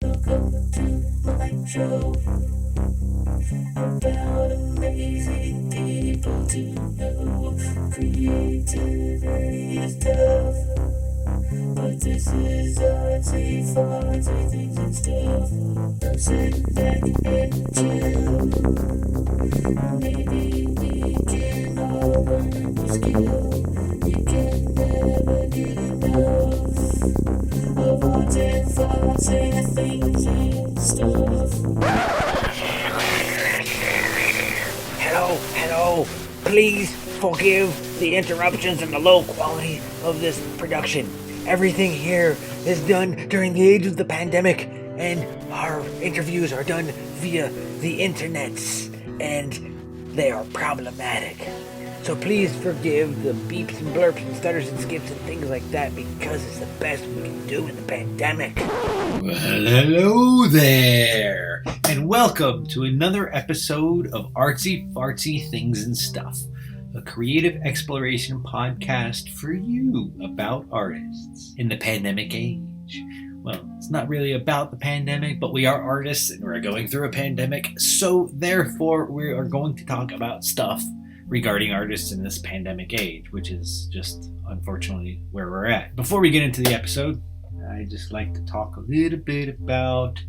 Welcome to my show about amazing people to know. Creativity is tough, but this is Artsy Fartsy things and stuff. So sit back and chill. Maybe we can all learn a skill. You can never get enough of Artsy Fartsy things and stuff. Hello. Please forgive the interruptions and the low quality of this production. Everything here is done during the age of the pandemic, and our interviews are done via the internets, and they are problematic. So please forgive the beeps and blurps and stutters and skips and things like that, because it's the best we can do in the pandemic. Well, hello there, and welcome to another episode of Artsy Fartsy Things and Stuff, a creative exploration podcast for you about artists in the pandemic age. Well, it's not really about the pandemic, but we are artists and we're going through a pandemic, so therefore we are going to talk about stuff regarding artists in this pandemic age, which is just unfortunately where we're at. Before we get into the episode, I just like to talk a little bit about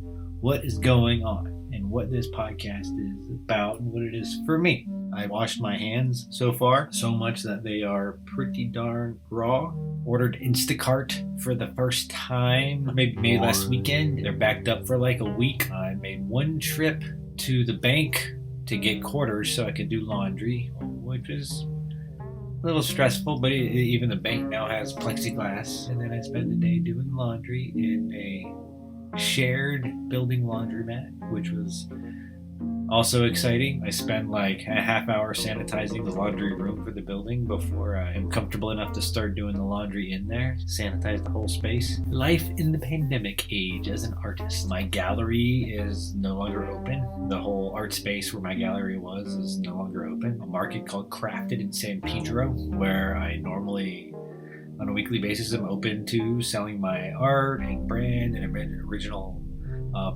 what is going on and what this podcast is about and what it is for me. I washed my hands so far, so much that they are pretty darn raw. Ordered Instacart for the first time, maybe last weekend. They're backed up for like a week. I made one trip to the bank to get quarters so I could do laundry, which is a little stressful, but even the bank now has plexiglass. And then I spent the day doing laundry in a shared building laundromat, which was also exciting. I spent like a half hour sanitizing the laundry room for the building before I am comfortable enough to start doing the laundry in there. Sanitize the whole space. Life in the pandemic age as an artist. My gallery is no longer open. The whole art space where my gallery was is no longer open. A market called Crafted in San Pedro, where I normally on a weekly basis am open to selling my art and brand and original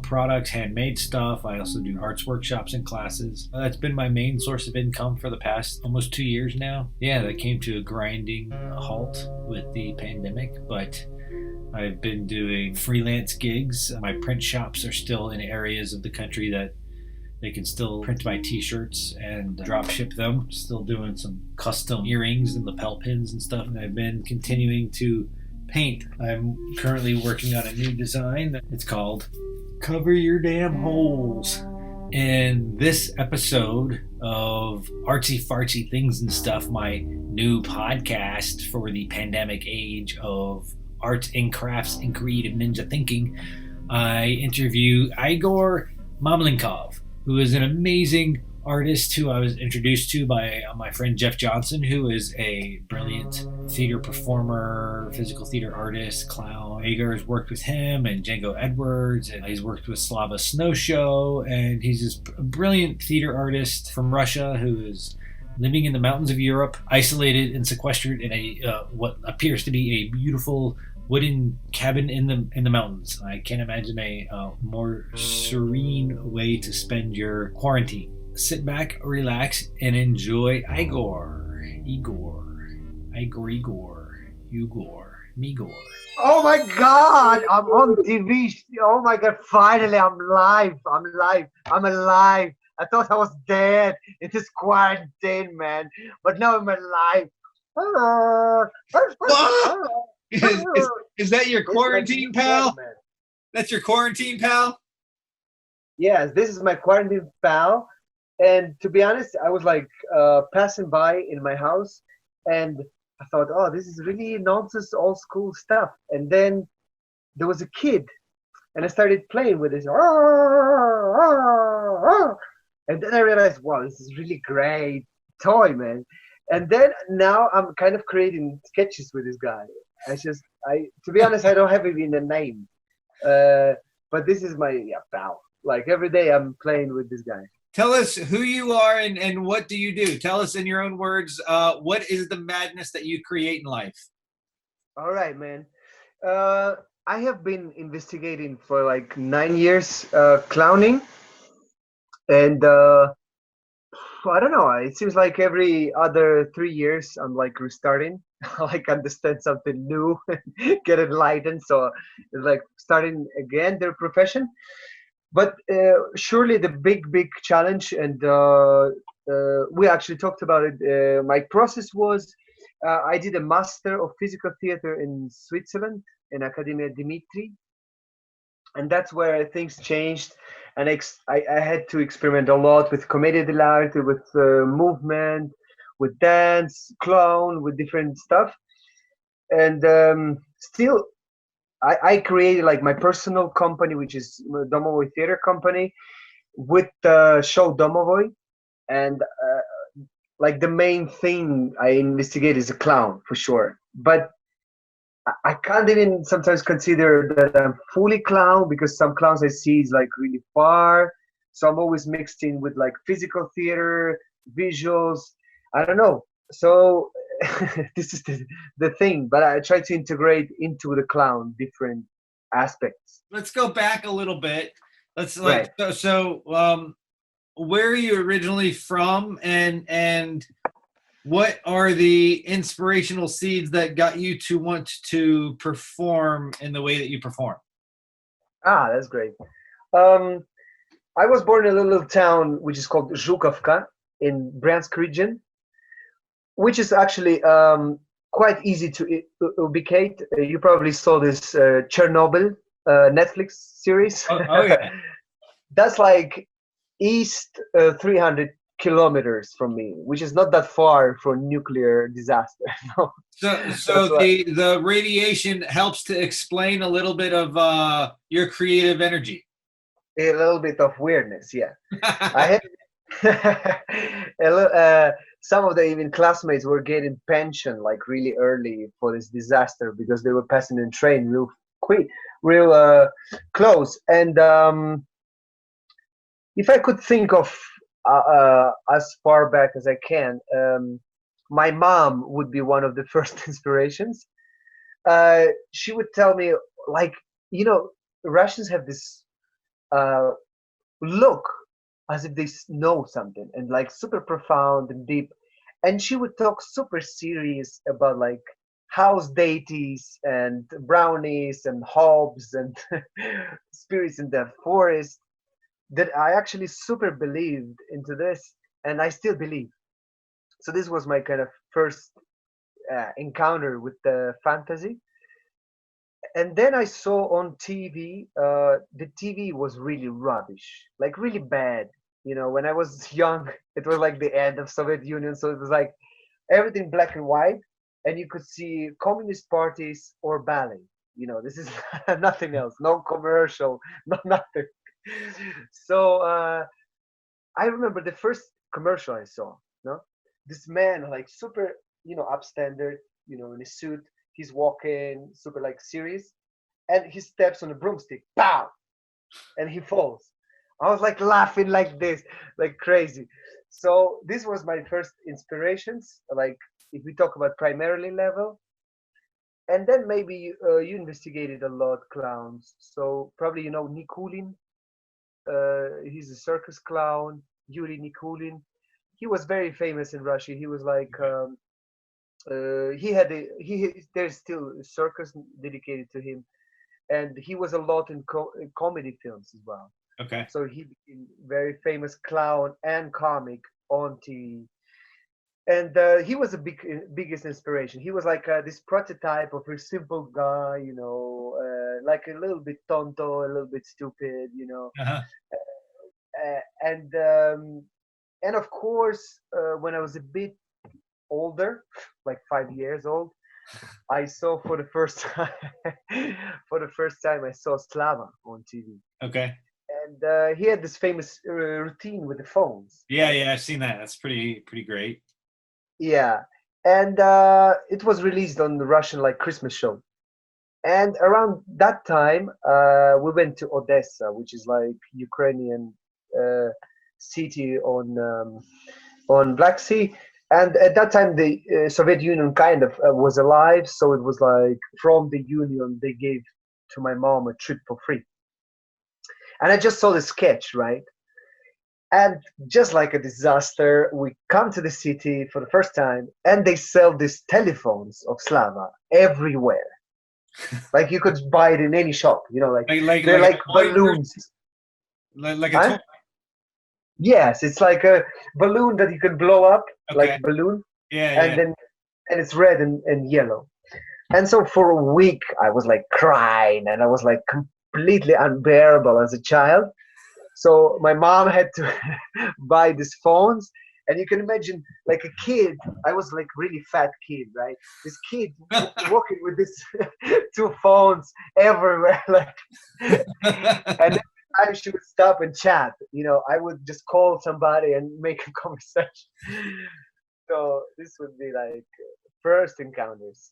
products, handmade stuff. I also do arts workshops and classes. That's been my main source of income for the past almost 2 years now. Yeah, that came to a grinding halt with the pandemic, but I've been doing freelance gigs. My print shops are still in areas of the country that they can still print my t-shirts and drop ship them. Still doing some custom earrings and lapel pins and stuff, and I've been continuing to paint. I'm currently working on a new design. It's called Cover Your Damn Holes. In this episode of Artsy Fartsy Things and Stuff, my new podcast for the pandemic age of arts and crafts and creative ninja thinking, I interview Igor Mamlenkov, who is an amazing artist who I was introduced to by my friend Jeff Johnson, who is a brilliant theater performer, physical theater artist, clown. Igor has worked with him and Django Edwards, and he's worked with Slava Snow Show, and he's this brilliant theater artist from Russia who is living in the mountains of Europe, isolated and sequestered in a what appears to be a beautiful wooden cabin in the mountains. I can't imagine a more serene way to spend your quarantine. Sit back, relax, and enjoy Igor, Migor. Oh my God, I'm on TV. Oh my God, finally I'm live. I'm alive. I thought I was dead in this quarantine, man. But now I'm alive. Is that your quarantine pal? That's your quarantine pal? Yes, this is my quarantine pal. And to be honest, I was like passing by in my house and I thought, oh, this is really nonsense, old school stuff. And then there was a kid and I started playing with this. And then I realized, wow, this is really great toy, man. And then now I'm kind of creating sketches with this guy. To be honest, I don't have even a name. But this is my pal. Like every day I'm playing with this guy. Tell us who you are and what do you do? Tell us in your own words, what is the madness that you create in life? All right, man. I have been investigating for like 9 years clowning, and I don't know. It seems like every other 3 years, I'm like restarting, like understand something new, get enlightened. So it's like starting again their profession. But surely the big challenge, and we actually talked about it. My process was I did a master of physical theater in Switzerland in Academia Dimitri, and that's where things changed. And I had to experiment a lot with commedia dell'arte, with movement, with dance, clown, with different stuff. And still, I created like my personal company, which is Domovoy Theater Company, with the show Domovoy. And like the main thing I investigate is a clown for sure. But I can't even sometimes consider that I'm fully clown, because some clowns I see is like really far. So I'm always mixed in with like physical theater, visuals. I don't know. So this is the thing. But I try to integrate into the clown different aspects. Let's go back a little bit. Let's like Right. where are you originally from, and what are the inspirational seeds that got you to want to perform in the way that you perform? Ah, that's great. Um, I was born in a little town which is called Zhukovka in Bryansk region, which is actually quite easy to ubicate. You probably saw this Chernobyl Netflix series. Oh yeah. That's like east 300 kilometers from me, which is not that far for nuclear disaster. No, So that's why the radiation helps to explain a little bit of your creative energy. a little bit of weirdness. Yeah, I had some of the even classmates were getting pension like really early for this disaster because they were passing in train real quick, real close. And if I could think of as far back as I can, my mom would be one of the first inspirations. She would tell me, like, you know, Russians have this uh, look as if they know something, and like super profound and deep. And she would talk super serious about like house deities and brownies and hobs and spirits in the forest, that I actually super believed into this, and I still believe. So this was my kind of first encounter with the fantasy. And then I saw on TV, the TV was really rubbish, like really bad. You know, when I was young, it was like the end of Soviet Union, so it was like everything black and white, and you could see communist parties or ballet. You know, this is nothing else, no commercial, no nothing. So I remember the first commercial I saw. No, this man like super, you know, upstander, you know, in a suit. He's walking super like serious, and he steps on a broomstick, pow, and he falls. I was like laughing like this, like crazy. So this was my first inspirations. Like if we talk about primarily level, and then maybe you investigated a lot clowns. So probably you know Nikulin. He's a circus clown, Yuri Nikulin. He was very famous in Russia. He was like he had a there's still a circus dedicated to him, and he was a lot in comedy films as well. Okay. So he became very famous clown and comic on TV. And he was a biggest inspiration. He was like this prototype of a simple guy, you know, like a little bit tonto, a little bit stupid, you know. Uh-huh. Uh, and um, and of course, when I was a bit older, like 5 years old, I saw for the first time, for the first time, I saw Slava on TV, Okay. and he had this famous routine with the phones, Yeah, right? yeah, I've seen that. That's pretty great. Yeah, and it was released on the Russian like Christmas show. And around that time, we went to Odessa, which is like Ukrainian uh, city on Black Sea. And at that time, the Soviet Union kind of was alive, so it was like from the Union they gave to my mom a trip for free. And I just saw the sketch, right? And just like a disaster, we come to the city for the first time, and they sell these telephones of Slava everywhere. Like you could buy it in any shop, like they're like a like toy version? balloons. Like a Huh? toy. Yes, it's like a balloon that you can blow up, like Okay. balloon, Yeah, and yeah. then and it's red and yellow. And so for a week, I was like crying, and I was like completely unbearable as a child. So my mom had to buy these phones, and you can imagine like a kid. I was like really fat kid, right? This kid walking with these two phones everywhere, like, and every time she would stop and chat, I would just call somebody and make a conversation. So this would be like first encounters,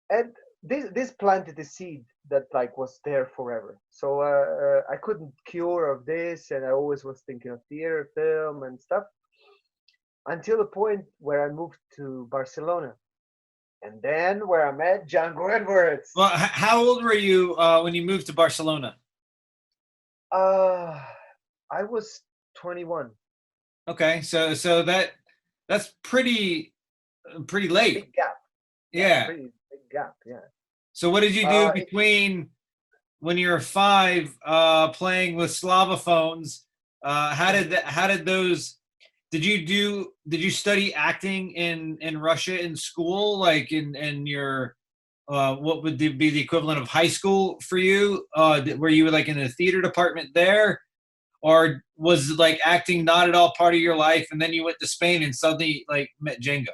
and this planted a seed that like was there forever. So I couldn't cure of this, and I always was thinking of theater, film, and stuff until the point where I moved to Barcelona, and then where I met Django Edwards. Well, how old were you when you moved to Barcelona? Uh, I was 21. Okay, so that's pretty late. Big gap. Yeah, Yeah. pretty big gap. Yeah. So what did you do It, between when you were 5 playing with Slava phones? How did those did you study acting in Russia in school, like in your what would be the equivalent of high school for you? Were you like in a theater department there, or was like acting not at all part of your life, and then you went to Spain and suddenly like met Django?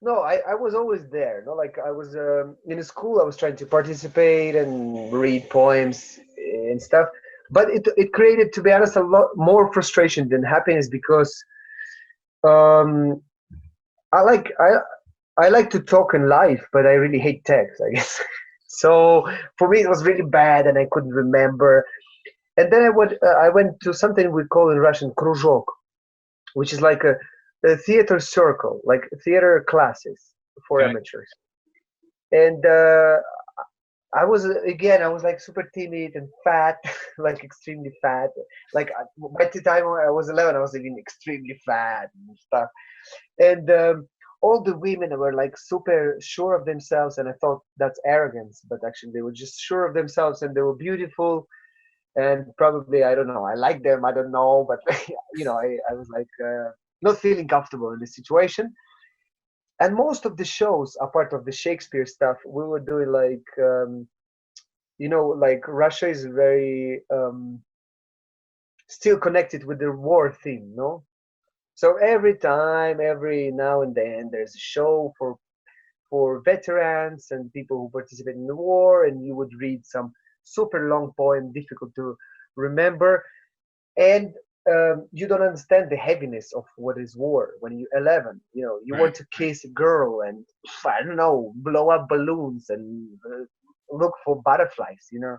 no, I was always there. No, like I was in school. I was trying to participate and read poems and stuff. But it created, to be honest, a lot more frustration than happiness because um, I like I I like to talk in live, but I really hate text, I guess. So for me, it was really bad, and I couldn't remember. And then I went to something we call in Russian kruzhok, which is like a theater circle, like theater classes for Okay. amateurs. And I was like super timid and fat, like extremely fat. Like by the time I was 11, I was even extremely fat and stuff. And all the women were like super sure of themselves, and I thought that's arrogance, but actually they were just sure of themselves, and they were beautiful. And probably, I don't know, I like them, I don't know, but I was like not feeling comfortable in the situation. And most of the shows, apart of the Shakespeare stuff, we were doing like like Russia is very still connected with the war theme, no? So every now and then, there's a show for veterans and people who participate in the war, and you would read some super long poem, difficult to remember, and you don't understand the heaviness of what is war when you're 11. You Right. want to kiss a girl and I don't know, blow up balloons and look for butterflies. You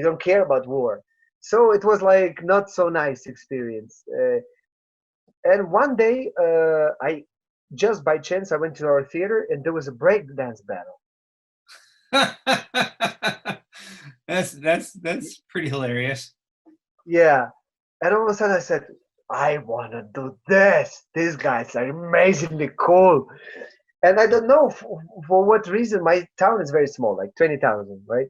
don't care about war. So it was like not so nice experience. And one day, I just by chance I went to our theater and there was a break dance battle. That's pretty hilarious. Yeah, and all of a sudden I said, I want to do this. These guys are amazingly cool. And I don't know for what reason. My town is very small, like 20,000, right?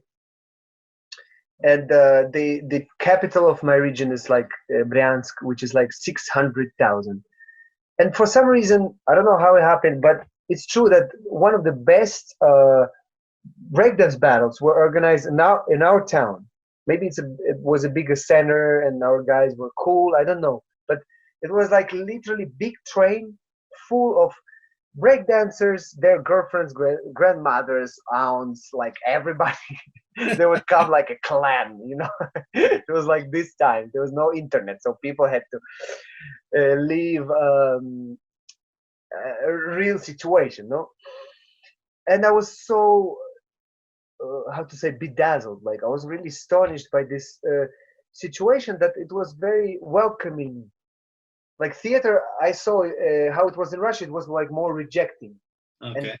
And the capital of my region is like Bryansk, which is like 600,000. And for some reason, I don't know how it happened, but it's true that one of the best breakdance battles were organized in our town. Maybe it was a bigger center and our guys were cool. I don't know, but it was like literally big train full of breakdancers, their girlfriends, grandmothers, aunts, like everybody. They would come like a clan. It was like this time there was no internet, so people had to leave a real situation, no? And I was so how to say, bedazzled. Like I was really astonished by this situation, that it was very welcoming. Like theater, I saw how it was in Russia. It was like more rejecting and Okay.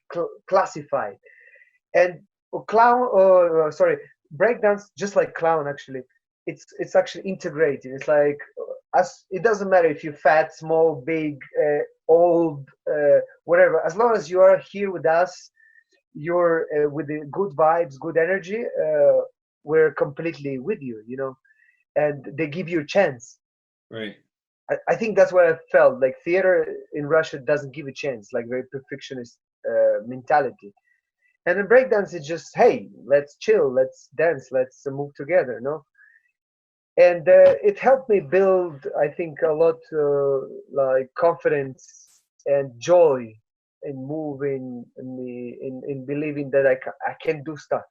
classified. And sorry, breakdance, just like clown actually, it's actually integrated. It's like as it doesn't matter if you're fat, small, big, old, whatever. As long as you are here with us, you're with the good vibes, good energy. We're completely with you, you know, and they give you a chance. Right. I think that's what I felt. Like theater in Russia doesn't give a chance, like very perfectionist mentality. And in breakdance, it's just, hey, let's chill, let's dance, let's move together, no? And it helped me build, I think, a lot like confidence and joy in moving, in believing that I can do stuff,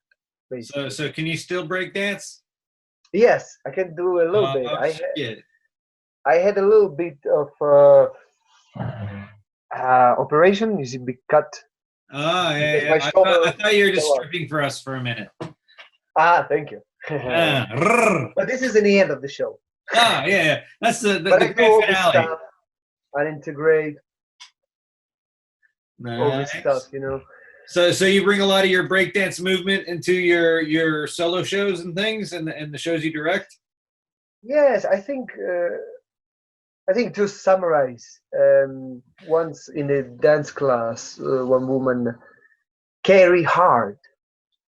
So basically. so can you still break dance? Yes, I can do a little bit. Oh shit. I had a little bit of operation, you see, big cut Oh yeah, because yeah. my I shoulder thought you were just fell off. stripping for us for a minute. Ah, thank you. Rrr. But this is in the end of the show. Ah, yeah, yeah. That's But the I do grand all this finale. stuff. I integrate all this stuff, Nice. you know. So you bring a lot of your breakdance movement into your solo shows and things, and the shows you direct. Yes, I think to summarize, once in a dance class, one woman, Carrie Hard,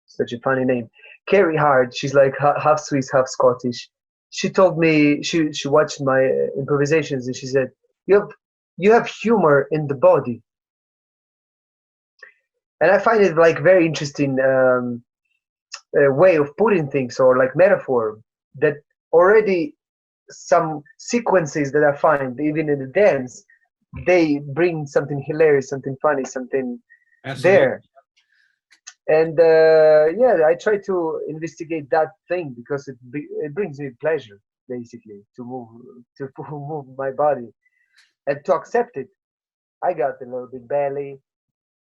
such a funny name, Carrie Hard. She's like half Swiss, half Scottish. She told me she watched my improvisations and she said, you have humor in the body," and I find it like very interesting way of putting things or like metaphor that already some sequences that I find even in the dance they bring something hilarious, something funny, something Absolutely. there. And yeah, I try to investigate that thing because it brings me pleasure basically to move to move my body and to accept it. I got a little bit belly.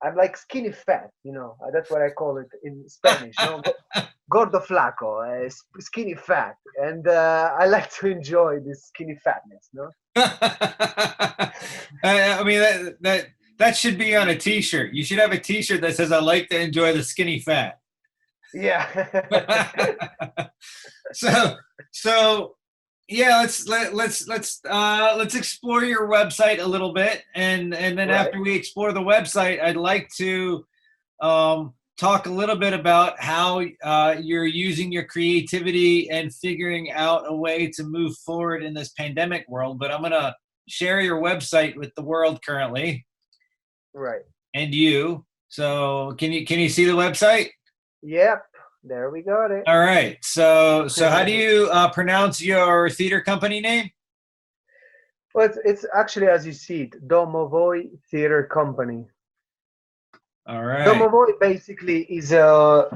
I'm like skinny fat, you know. That's what I call it in Spanish. No, gordo flaco, skinny fat, and I like to enjoy this skinny fatness. No. I mean that should be on a T-shirt. You should have a T-shirt that says "I like to enjoy the skinny fat." Yeah. so so yeah, let's explore your website a little bit, and then Right. after we explore the website, I'd like to talk a little bit about how you're using your creativity and figuring out a way to move forward in this pandemic world. But I'm gonna share your website with the world currently Right. and you. So can you see the website? Yep. There we got it. All right. So how do you pronounce your theater company name? Well, it's actually as you see it, Domovoy Theater Company. All right. Domovoy basically is a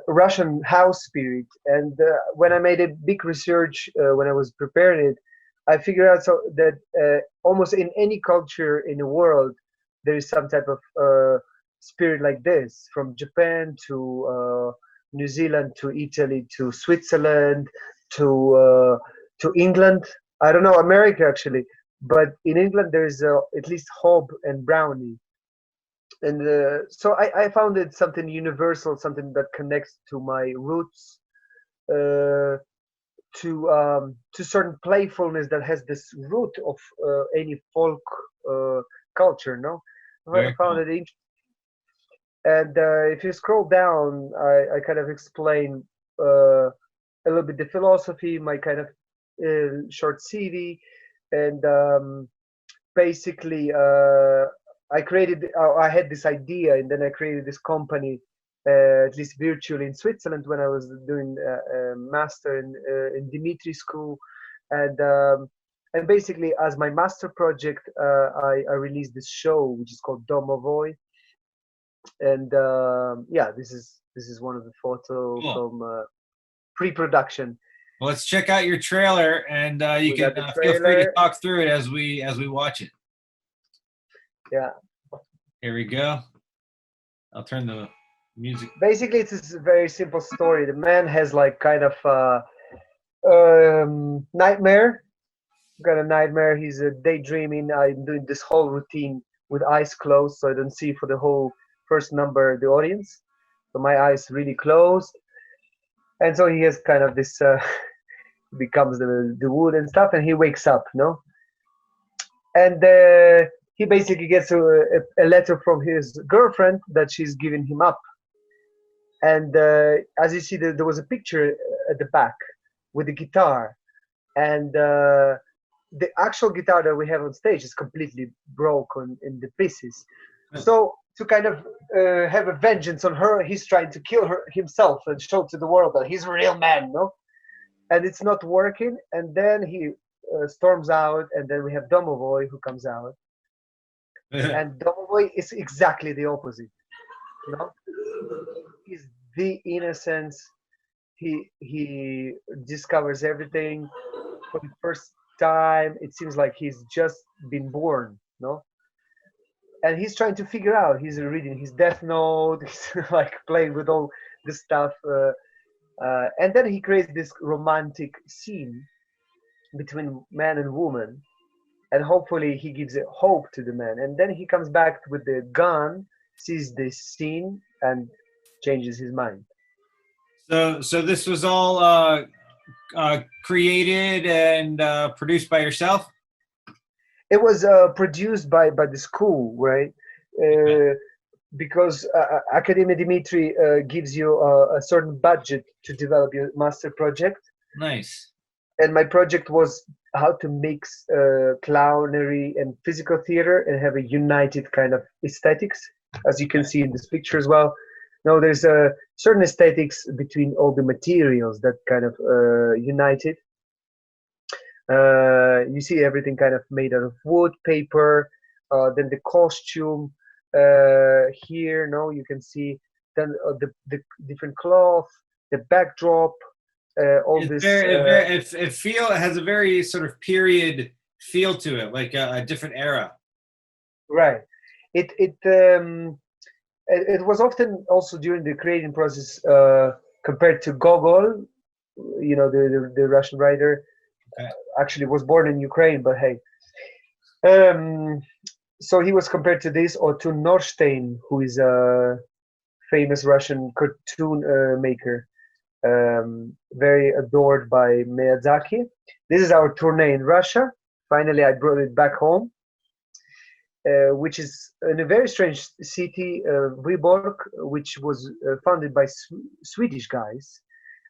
Russian house spirit, and when I made a big research when I was preparing it, I figured out that almost in any culture in the world there is some type of spirit like this, from Japan to New Zealand to Italy to Switzerland to uh, to England. I don't know America actually, but in England there's at least Hob and Brownie, and so I found it something universal, something that connects to my roots, uh, to certain playfulness that has this root of any folk uh, culture. No, I Very found cool. it interesting. And if you scroll down, I kind of explain a little bit the philosophy, my kind of short CV, and basically I had this idea and then I created this company, at least virtually in Switzerland when I was doing a master in Dimitri school, and basically as my master project I released this show which is called Domovoy, and yeah, this is one of the photo Cool. from pre-production. Well, let's check out your trailer, and you We can got the feel free to trailer. talk through it as we watch it. Yeah, Here we go. I'll turn the music. basically it's a very simple story. The man has like kind of nightmare. Got a nightmare. He's daydreaming. I'm doing this whole routine with eyes closed, so I don't see for first number the audience. So my eyes really closed, and so he has kind of this becomes the wood and stuff, and he wakes up, no, and he basically gets a letter from his girlfriend that she's giving him up. And as you see, there was a picture at the back with the guitar, and the actual guitar that we have on stage is completely broken in the pieces. So to kind of have a vengeance on her, he's trying to kill her himself and show to the world that he's a real man, no? And it's not working. And then he storms out, and then we have Domovoy who comes out, and Domovoy is exactly the opposite. You know, he's the innocence. He discovers everything for the first time. It seems like he's just been born, no? And he's trying to figure out. He's reading his death note. He's like playing with all this stuff, and then he creates this romantic scene between man and woman, and hopefully he gives a hope to the man. And then he comes back with the gun, sees this scene, and changes his mind. So this was all created and produced by yourself? It was produced by the school, right? Because Academia Dimitri gives you a certain budget to develop your master project. Nice. And my project was how to mix clownery and physical theater and have a united kind of aesthetics, as you can see in this picture as well. Now there's a certain aesthetics between all the materials that kind of united. You see everything kind of made out of wood, paper, then the costume here. No, you can see then the different cloth, the backdrop, all It's this. it has a very sort of period feel to it, like a different era. Right. It was often also during the creating process compared to Gogol, you know, the Russian writer. Okay. Actually was born in Ukraine, but hey. So he was compared to this, or to Norstein, who is a famous Russian cartoon maker, very adored by Miyazaki. This is our tournée in Russia. Finally, I brought it back home, which is in a very strange city, Viborg, which was founded by Swedish guys.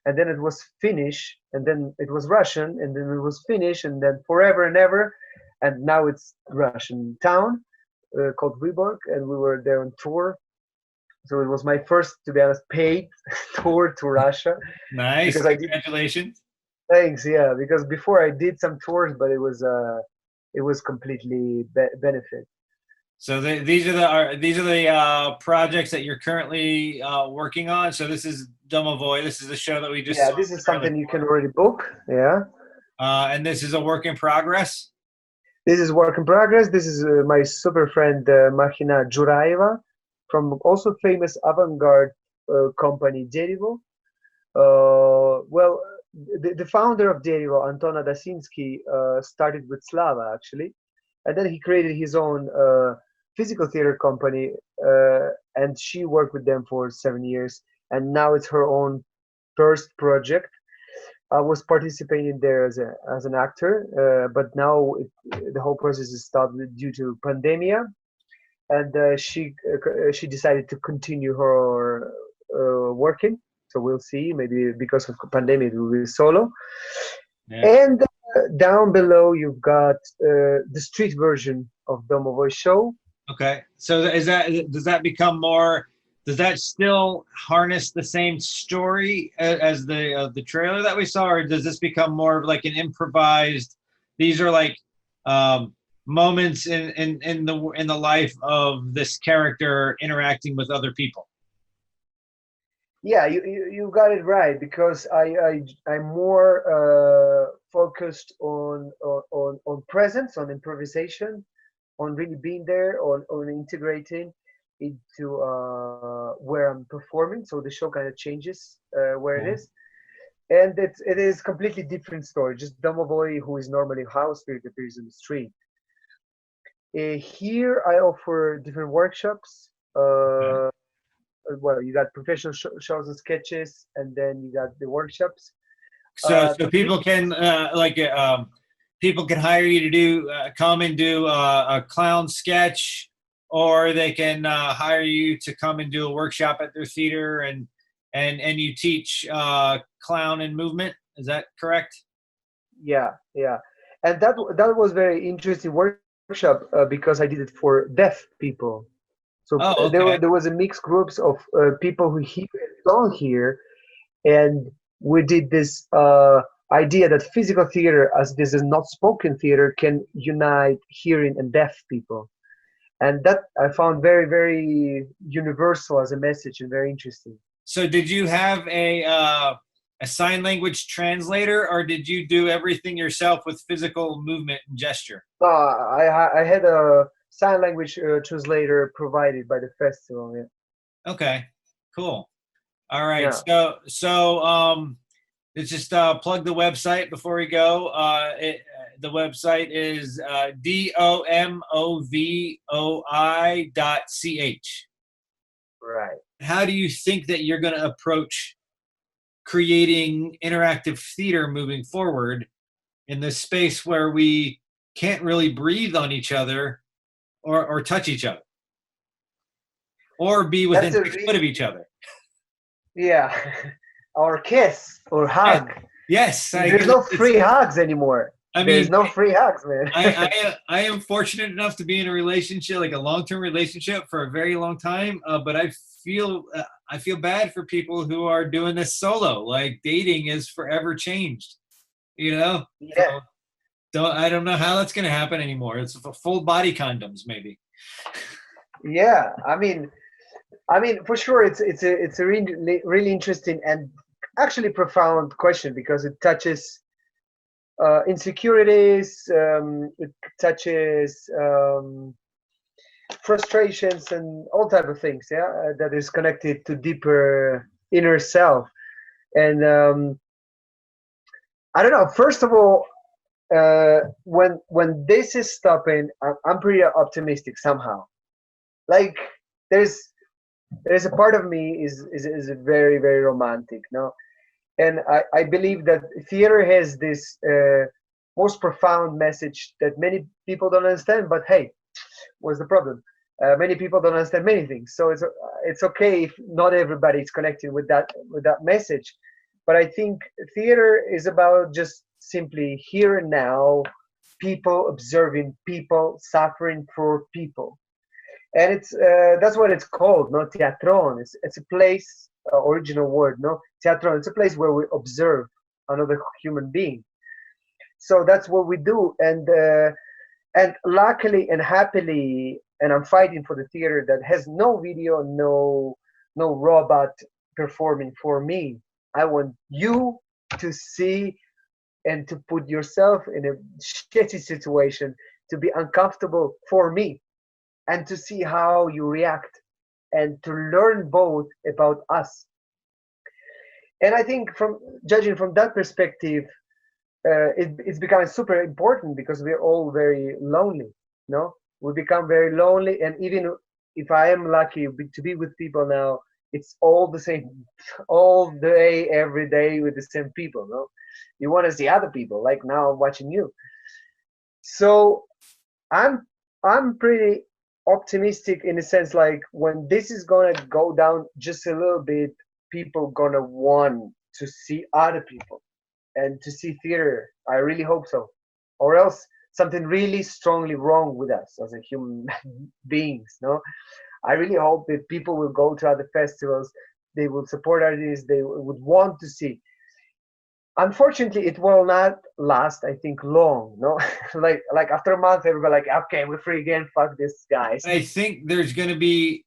And then it was Finnish, and then it was Russian, and then it was Finnish, and then forever and ever, and now it's Russian town called Viborg, and we were there on tour. So it was my first, to be honest, paid tour to Russia. Nice. Because Congratulations. Thanks, yeah. Because before I did some tours, but it was completely benefit. So these are the projects that you're currently working on. So this is Domovoy. This is the show that we just saw. This is something you can already book. Yeah. And this is a work in progress. This is work in progress. This is my super friend Mahina Juraeva from also famous avant-garde company Derivo. Well, the founder of Derivo, Antona Dasinsky, started with Slava actually, and then he created his own physical theater company, and she worked with them for 7 years, and now it's her own first project. I was participating there as an actor, but now the whole process is stopped due to pandemia, and she decided to continue her working. So we'll see. Maybe because of pandemic, it will be solo. Yeah. And down below, you've got the street version of Domovoy show. Okay, so does that become more? Does that still harness the same story as the trailer that we saw, or does this become more of like an improvised? These are like moments in the life of this character interacting with other people. Yeah, you got it right, because I'm more focused on presence, on improvisation, on really being there, on integrating into where I'm performing. So the show kind of changes where it is, and it is completely different story. Just Domovoy, who is normally house spirit, appears in the street. Here I offer different workshops. well, you got professional shows and sketches, and then you got the workshops. So The people biggest, can people can hire you to do come and do a clown sketch, or they can hire you to come and do a workshop at their theater, and you teach clown and movement. Is that correct? yeah, yeah, and that was very interesting workshop because I did it for deaf people. So Oh, there okay. there was a mixed groups of people who don't hear, and we did this idea that physical theater, as this is not spoken theater, can unite hearing and deaf people, and that I found very very universal as a message and very interesting. So did you have a sign language translator, or did you do everything yourself with physical movement and gesture? I had a sign language translator provided by the festival. Okay, cool. All right. Yeah, Let's just plug the website before we go. The website is domovoi.ch. right. How do you think that you're going to approach creating interactive theater moving forward in this space where we can't really breathe on each other or touch each other or be within That's a 6 foot of each other? yeah, or kiss or Yes, hug. yes. There's no free hugs anymore. I There's mean, no free hugs, man. I am fortunate enough to be in a relationship, like a long term relationship, for a very long time. But I feel bad for people who are doing this solo. Like dating is forever changed, you know. Yeah, So I don't know how that's going to happen anymore. It's for full body condoms, maybe. yeah. I mean, for sure, it's a really really interesting and actually profound question because it touches insecurities, it touches frustrations and all type of things. Yeah, that is connected to deeper inner self. And I don't know. First of all, when this is stopping, I'm pretty optimistic somehow. Like there's there's a part of me is very very romantic, no, and I believe that theater has this most profound message that many people don't understand. But hey, what's the problem? Many people don't understand many things, so it's okay if not everybody is connecting with that message. But I think theater is about just simply here and now, people observing people suffering for people, and it's that's what it's called, no, teatron. It's a place, original word, no, teatron. It's a place where we observe another human being. So that's what we do, and luckily and happily, and I'm fighting for the theater that has no video, no robot performing for me. I want you to see and to put yourself in a shitty situation, to be uncomfortable for me, and to see how you react, and to learn both about us. And I think, from judging from that perspective, it's becoming super important because we're all very lonely. No, we become very lonely, and even if I am lucky to be with people now, it's all the same, all day, every day with the same people. No, you want to see other people, like now I'm watching you. So I'm I'm pretty optimistic in a sense, like when this is gonna go down just a little bit, people gonna want to see other people and to see theater. I really hope so, or else something really strongly wrong with us as a human beings. No, I really hope that people will go to other festivals. They will support artists. They would want to see. Unfortunately, it will not last, I think, long. No, like after a month, everybody like, okay, we're free again. Fuck this, guys. I think there's going to be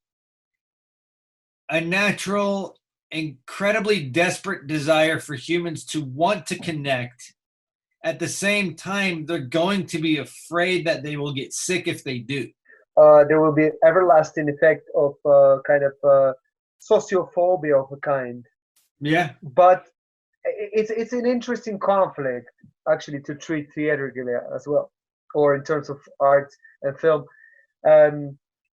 a natural, incredibly desperate desire for humans to want to connect. At the same time, they're going to be afraid that they will get sick if they do. There will be everlasting effect of kind of sociophobia of a kind. Yeah. But it's an interesting conflict actually to treat theatrically as well, or in terms of art and film,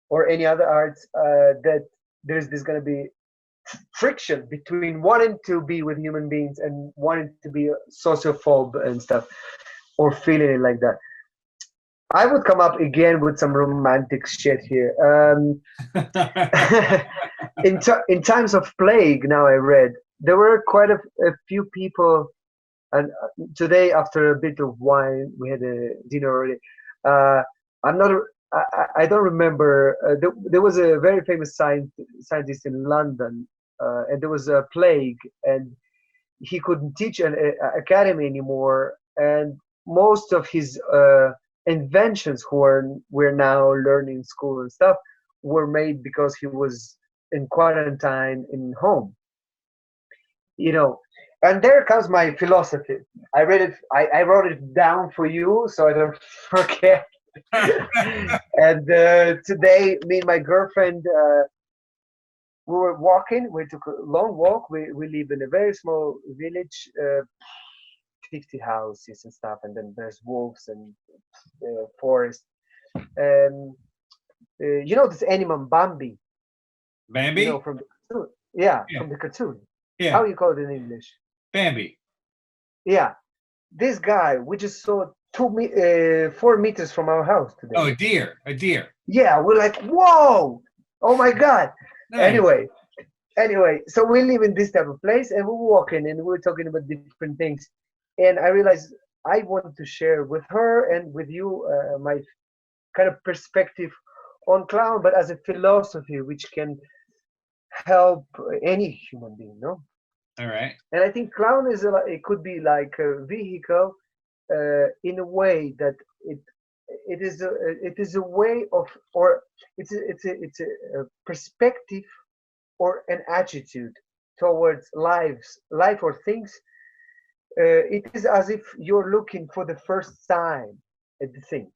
or any other arts, that there's going to be friction between wanting to be with human beings and wanting to be a sociophobe and stuff, or feeling it like that. I would come up again with some romantic shit here. In times of plague, now I read there were quite a few people, and today after a bit of wine, we had a dinner already. Uh, I'm not. I don't remember. There was a very famous scientist in London, and there was a plague, and he couldn't teach an academy anymore, and most of his inventions who we're now learning in school and stuff were made because he was in quarantine in home, you know. And there comes my philosophy. I read it. I wrote it down for you so I don't forget. And today, me and my girlfriend, we were walking. We took a long walk. We live in a very small village, 50 houses and stuff, and then there's wolves and forest. Um, you know this animal Bambi? Bambi? You know, from the cartoon. Yeah, Yeah. from the cartoon. Yeah. How you call it in English? Bambi. Yeah, this guy we just saw 4 meters from our house today. Oh, a deer. A deer. Yeah, we're like, whoa, oh my god. Nice. Anyway, so we live in this type of place, and we're walking, and we're talking about different things, and I realized I want to share with her and with you my kind of perspective on clown, but as a philosophy which can help any human being, no? All right. And I think clown it could be like a vehicle, in a way that it is a way of, or it's a perspective or an attitude towards life or things. It is as if you're looking for the first time at the things.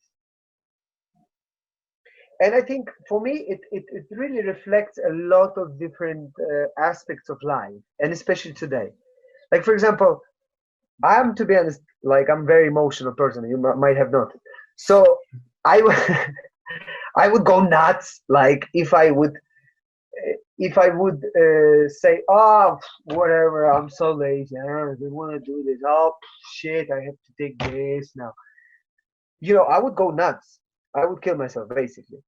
And I think for me, it really reflects a lot of different aspects of life, and especially today. Like, for example, to be honest, like, I'm a very emotional person. You might have noticed. So I would, I would go nuts, like, if I would say, oh, whatever, I'm so lazy, I don't want to do this. Oh, shit, I have to take this now. I would go nuts. I would kill myself, basically,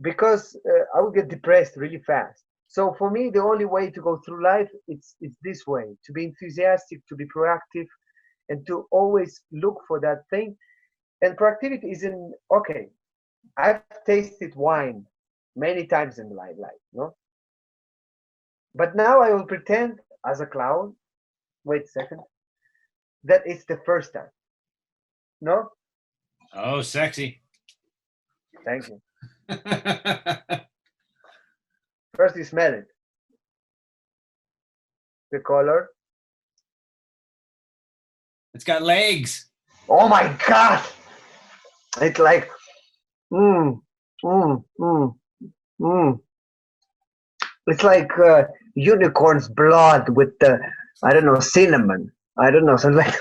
because I would get depressed really fast. So for me, the only way to go through life, it's this way: to be enthusiastic, to be proactive, and to always look for that thing. And proactivity is in, okay, I've tasted wine many times in my life, no? But now I will pretend as a clown, wait a second, that it's the first time. No? Oh, sexy. Thank you. First you smell it. The color. It's got legs. Oh my god! It's like, mmm, mmm, mmm, mmm. It's like unicorn's blood with the, I don't know, cinnamon. I don't know, something like,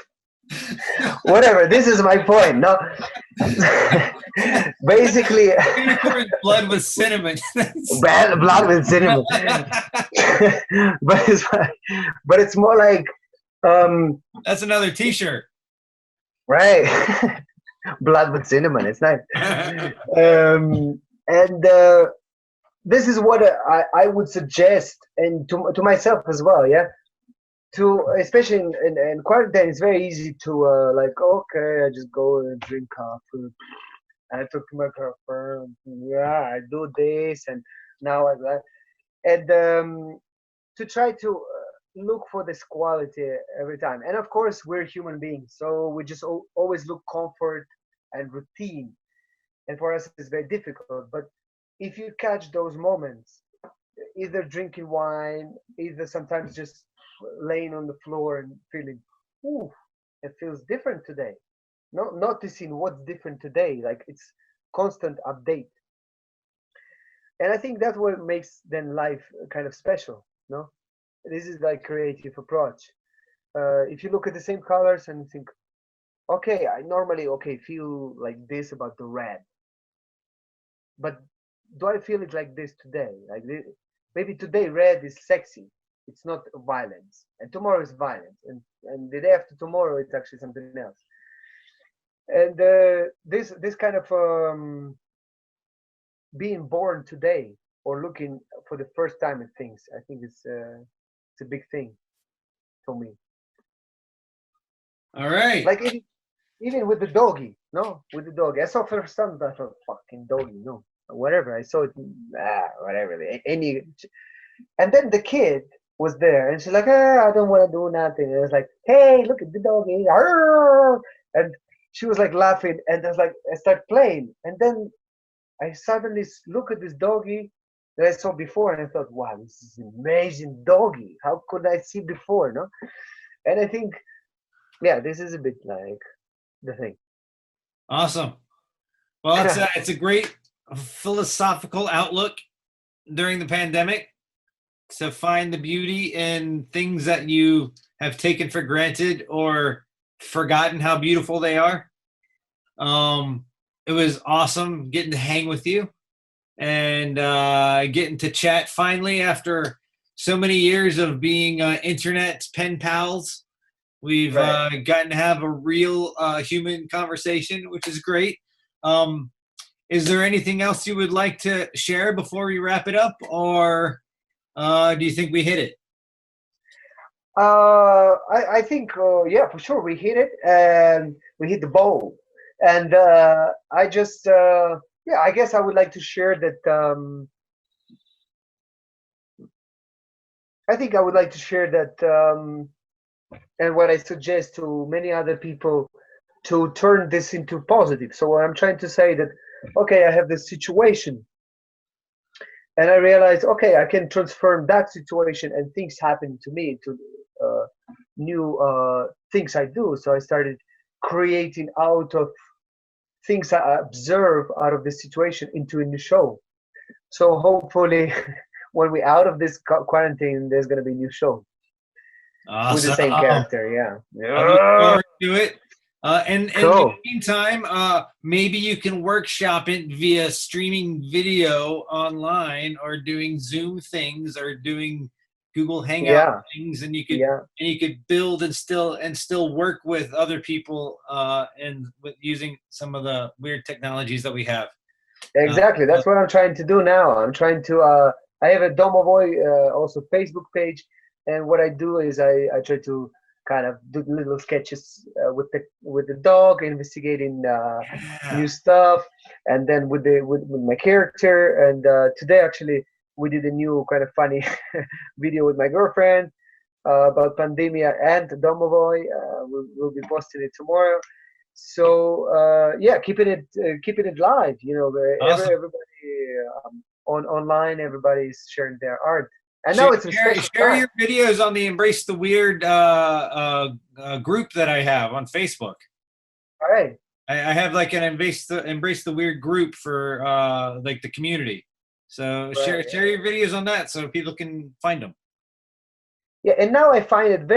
whatever. This is my point. No, basically, Unicorn's blood with cinnamon. bad blood with cinnamon. but it's more like, That's another T-shirt. right, blood with cinnamon. It's nice. And this is what I would suggest, and to myself as well. Yeah, to, especially in quarantine, it's very easy to like, okay, I just go and drink coffee, and I talk to my girlfriend. Yeah, I do this, and now I that, and to try to look for this quality every time. And of course, we're human beings, so we just always look comfort and routine, and for us it's very difficult. But if you catch those moments, either drinking wine, either sometimes just laying on the floor and feeling, ooh, it feels different today. Not noticing what's different today, like it's constant update. And I think that's what makes then life kind of special. No, this is like creative approach. If you look at the same colors and think, okay, I normally feel like this about the red, but do I feel it like this today? Like this, maybe today red is sexy, It's not violence, and tomorrow is violence, and the day after tomorrow it's actually something else. And this kind of being born today or looking for the first time at things, I think it's a big thing for me. All right. Like even with the doggy, no, with the doggy. I saw first time I thought, fucking doggy, no, whatever. I saw it, whatever. Any, and then the kid was there, and she's like, I don't want to do nothing. And I was like, hey, look at the doggy, arr! And she was like laughing, and I was like, I start playing, and then I suddenly look at this doggy that I saw before, and I thought, wow, this is an amazing doggy. How could I see before, no? And I think, yeah, this is a bit like the thing. Awesome. Well, it's a great philosophical outlook during the pandemic to find the beauty in things that you have taken for granted or forgotten how beautiful they are. It was awesome getting to hang with you and getting to chat finally after so many years of being internet pen pals. We've gotten to have a real human conversation, which is great. Is there anything else you would like to share before we wrap it up, or do you think we hit it? I think, yeah, for sure we hit it, and we hit the ball. And I just, yeah, I guess I would like to share that. I think I would like to share that, and what I suggest to many other people, to turn this into positive. So what I'm trying to say that, okay, I have this situation, and I realize, okay, I can transform that situation, and things happen to me into new things I do. So I started creating out of things I observe out of this situation into a new show. So hopefully, when we're out of this quarantine, there's gonna be a new show with the same character. Yeah, I look forward to it. And cool. in the meantime, maybe you can workshop it via streaming video online, or doing Zoom things, or doing Google Hangout things, and you could build and still work with other people and with using some of the weird technologies that we have. Exactly, that's what I'm trying to do now. I'm trying to. I have a Domovoy also Facebook page, and what I do is I try to kind of do little sketches with the dog, investigating new stuff, and then with my character. And today actually we did a new kind of funny video with my girlfriend about pandemia and Domovoy. We'll be posting it tomorrow. So yeah, keeping it live. You know, awesome. everybody online, everybody's sharing their art. And share, now it's a share your videos on the Embrace the Weird group that I have on Facebook. All right. I have like an Embrace the Weird group for like the community. So share your videos on that so people can find them. Yeah, and now I find it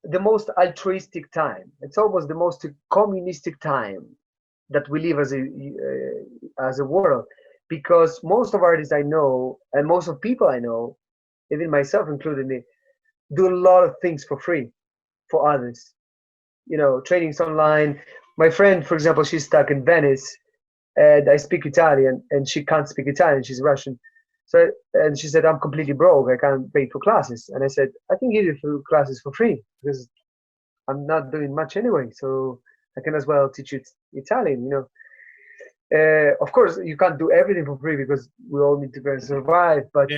the most altruistic time. It's almost the most communistic time that we live as a world, because most of artists I know, and most of people I know, even myself included me, do a lot of things for free for others. You know, trainings online. My friend, for example, she's stuck in Venice, and I speak Italian, and she can't speak Italian. She's Russian. So, and she said, I'm completely broke. I can't pay for classes. And I said, I can give you classes for free because I'm not doing much anyway. So I can as well teach you Italian, you know. Of course, you can't do everything for free because we all need to survive. But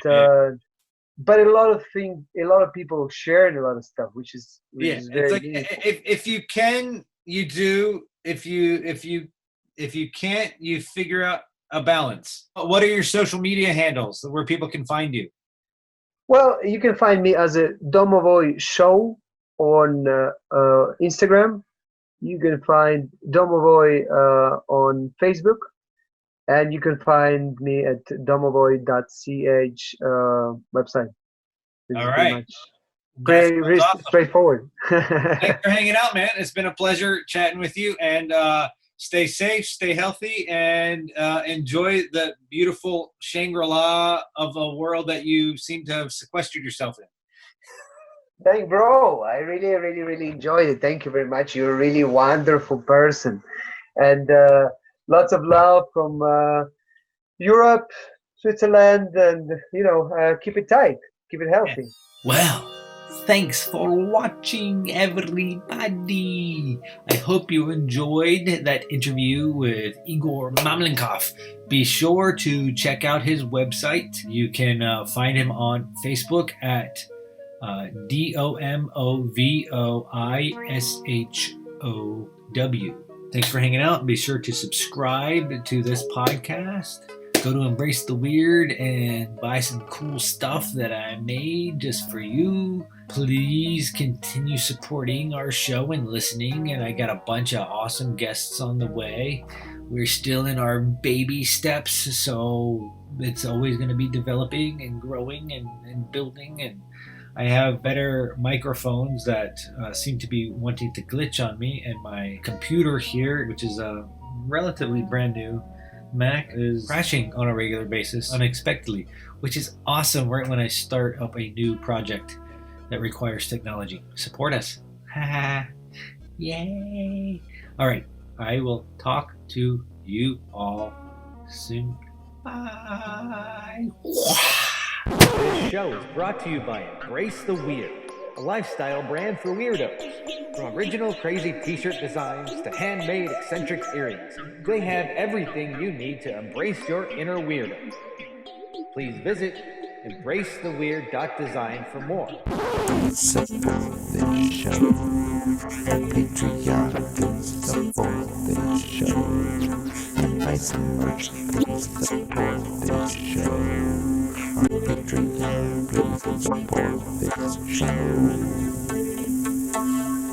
a lot of people sharing a lot of stuff, which is very it's like meaningful. If you can, you do. If you can't, you figure out a balance. What are your social media handles where people can find you? Well, you can find me as a Domovoy Show on Instagram. You can find Domovoy on Facebook, and you can find me at domovoy.ch website. All right. Very awesome. Straightforward. Thanks for hanging out, man. It's been a pleasure chatting with you, and stay safe, stay healthy, and enjoy the beautiful Shangri-La of a world that you seem to have sequestered yourself in. Thank bro. I really enjoyed it. Thank you very much. You're a really wonderful person, and lots of love from Europe, Switzerland, and keep it tight, keep it healthy. Well, thanks for watching, everybody. I hope you enjoyed that interview with Igor Mamlenkov. Be sure to check out his website. You can find him on Facebook at DOMOVOISHOW. Thanks for hanging out. Be sure to subscribe to this podcast. Go to Embrace the Weird and buy some cool stuff that I made just for you. Please continue supporting our show and listening. And I got a bunch of awesome guests on the way. We're still in our baby steps, so it's always going to be developing and growing and building. And I have better microphones that seem to be wanting to glitch on me. And my computer here, which is a relatively brand new Mac, is crashing on a regular basis unexpectedly, which is awesome right when I start up a new project that requires technology. Support us. Yay. All right. I will talk to you all soon. Bye. This show is brought to you by Embrace the Weird, a lifestyle brand for weirdos. From original crazy t-shirt designs to handmade eccentric earrings, they have everything you need to embrace your inner weirdo. Please visit embracetheweird.design for more. Support this show. Patreon, please support this show. And buy some merch, please support this show. On Patreon, please support this show.